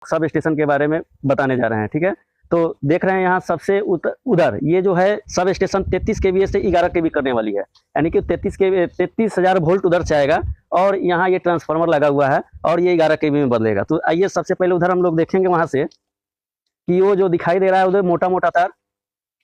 Sub station के बारे में बताने जा रहे हैं। ठीक है, तो देख रहे हैं यहाँ सबसे उधर ये जो है सब स्टेशन 33 केवीए से 11 केवी करने वाली है, यानी कि 33,000 वोल्ट उधर से आएगा और यहाँ ये ट्रांसफार्मर लगा हुआ है और ये 11 केवी में बदलेगा। तो आइए सबसे पहले उधर हम लोग देखेंगे वहाँ से कि वो जो दिखाई दे रहा है उधर मोटा मोटा तार,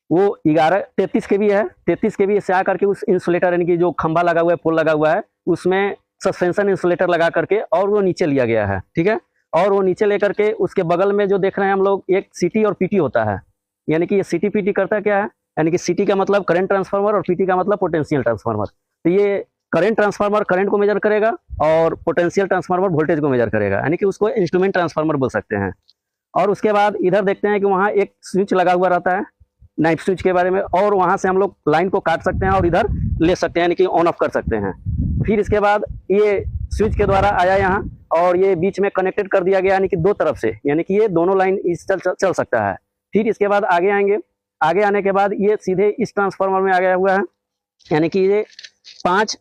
वो 33 केवी है। 33 केवी से आकर के उस इंसुलेटर यानी कि जो खंभा लगा हुआ है, पोल लगा हुआ है, उसमें सस्पेंशन इंसुलेटर लगा करके और वो नीचे लिया गया है। ठीक है, और वो नीचे लेकर के उसके बगल में जो देख रहे हैं हम लोग, एक सीटी और पीटी होता है। यानी कि ये सीटी पीटी करता क्या है, यानी कि सीटी का मतलब करंट ट्रांसफार्मर और पीटी का मतलब पोटेंशियल ट्रांसफार्मर। तो ये करंट ट्रांसफार्मर करंट को मेजर करेगा और पोटेंशियल ट्रांसफार्मर वोल्टेज को मेजर करेगा, यानी कि उसको इंस्ट्रूमेंट ट्रांसफार्मर बोल सकते हैं। और उसके बाद इधर देखते हैं कि वहाँ एक स्विच लगा हुआ रहता है, नाइफ स्विच के बारे में, और वहाँ से हम लोग लाइन को काट सकते हैं और इधर ले सकते हैं, यानी कि ऑन ऑफ कर सकते हैं। फिर इसके बाद ये स्विच के द्वारा आया यहाँ और ये बीच में कनेक्टेड कर दिया गया, यानी कि दो तरफ से, यानी कि ये दोनों लाइन इस चल सकता है। फिर इसके बाद आगे आएंगे, आगे आने के बाद ये सीधे इस ट्रांसफार्मर में आ गया हुआ है, यानी कि ये 5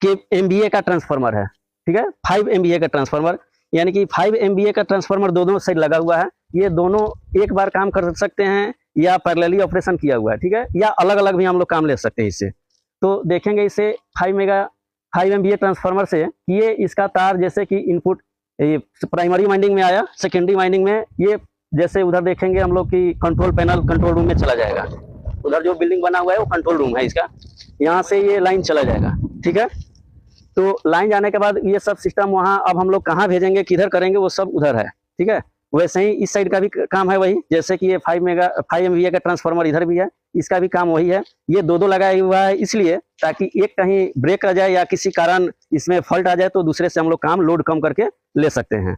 के MVA का ट्रांसफार्मर है। ठीक है, 5 MVA का ट्रांसफार्मर, यानी कि 5 MVA का ट्रांसफार्मर दोनों साइड लगा हुआ है। ये दोनों एक बार काम कर सकते हैं या पैरेलली ऑपरेशन किया हुआ है। ठीक है, या अलग अलग भी हम लोग काम ले सकते हैं इससे। तो देखेंगे इसे 5 MVA ट्रांसफार्मर से ये इसका तार जैसे कि इनपुट प्राइमरी वाइंडिंग में आया, सेकेंडरी वाइंडिंग में ये जैसे उधर देखेंगे हम लोग कि कंट्रोल पैनल कंट्रोल रूम में चला जाएगा। उधर जो बिल्डिंग बना हुआ है वो कंट्रोल रूम है इसका, यहाँ से ये लाइन चला जाएगा। ठीक है, तो लाइन जाने के बाद ये सब सिस्टम वहाँ अब हम लोग कहाँ भेजेंगे, किधर करेंगे, वो सब उधर है। ठीक है, वैसे ही इस साइड का भी काम है वही, जैसे कि ये 5 MVA का ट्रांसफार्मर इधर भी है, इसका भी काम वही है। ये दो लगाया हुआ है इसलिए ताकि एक कहीं ब्रेक आ जाए या किसी कारण इसमें फॉल्ट आ जाए तो दूसरे से हम लोग काम लोड कम करके ले सकते हैं।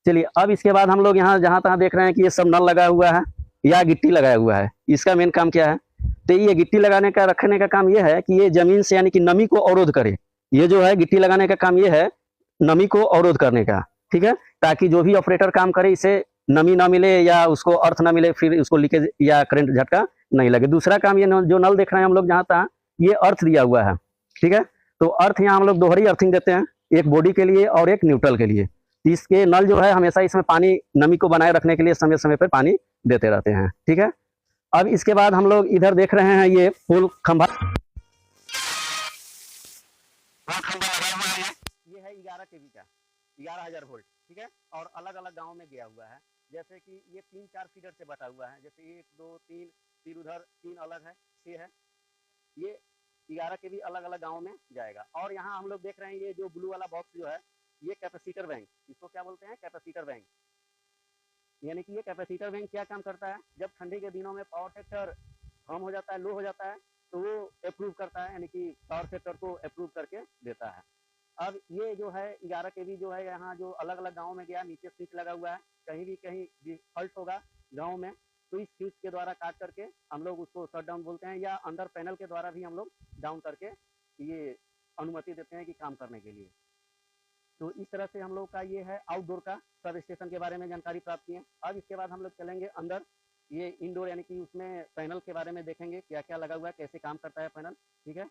चलिए, अब इसके बाद हम लोग यहाँ जहाँ तहाँ देख रहे हैं कि ये सब नल लगा हुआ है या गिट्टी लगाया हुआ है। इसका मेन काम क्या है, तो ये गिट्टी लगाने का रखने का काम ये है कि ये जमीन से यानी कि नमी को अवरोध करे। ये जो है गिट्टी लगाने का काम ये है नमी को अवरोध करने का। ठीक है, ताकि जो भी ऑपरेटर काम करे इसे नमी ना मिले या उसको अर्थ ना मिले, फिर उसको लीकेज या करंट झटका नहीं लगे। दूसरा काम ये जो नल देख रहे हैं हम लोग जहाँ तहाँ, ये अर्थ दिया हुआ है। ठीक है, तो अर्थ यहाँ हम लोग दोहरी अर्थिंग देते हैं, एक बॉडी के लिए और एक न्यूट्रल के लिए। इसके नल जो है हमेशा इसमें पानी नमी को बनाए रखने के लिए समय समय पर पानी देते रहते हैं। ठीक है, अब इसके बाद हम लोग इधर देख रहे हैं ये फुल खंभा लगा हुआ है, ये है 11 केवी का, 11,000 वोल्ट। ठीक है, और अलग अलग गाँव में गया हुआ है, जैसे कि ये 3-4 फीडर से बटा हुआ है, जैसे 1 2 3, फिर उधर 3 अलग है, 6 है। ये 11 केवी अलग अलग गाँव में जाएगा। और यहाँ हम लोग देख रहे हैं ये जो ब्लू वाला बॉक्स जो है, ये कैपेसिटर बैंक, इसको क्या बोलते हैं, कैपेसिटर बैंक। यानी कि ये कैपेसिटर बैंक क्या काम करता है, जब ठंडी के दिनों में पावर फैक्टर कम हो जाता है, लो हो जाता है, तो वो अप्रूव करता है, यानी कि पावर फैक्टर को अप्रूव करके देता है। अब ये जो है 11 केवी जो है यहाँ जो अलग अलग गाँव में गया, नीचे स्विच लगा हुआ है, कहीं फॉल्ट होगा गाँव में तो इस स्विच के द्वारा काट करके हम लोग उसको शट डाउन बोलते हैं, या अंदर पैनल के द्वारा भी हम लोग डाउन करके ये अनुमति देते हैं कि काम करने के लिए। तो इस तरह से हम लोग का ये है आउटडोर का सब स्टेशन के बारे में जानकारी प्राप्त की है। अब इसके बाद हम लोग चलेंगे अंदर, ये इंडोर यानी कि उसमें पैनल के बारे में देखेंगे क्या क्या लगा हुआ है, कैसे काम करता है पैनल। ठीक है।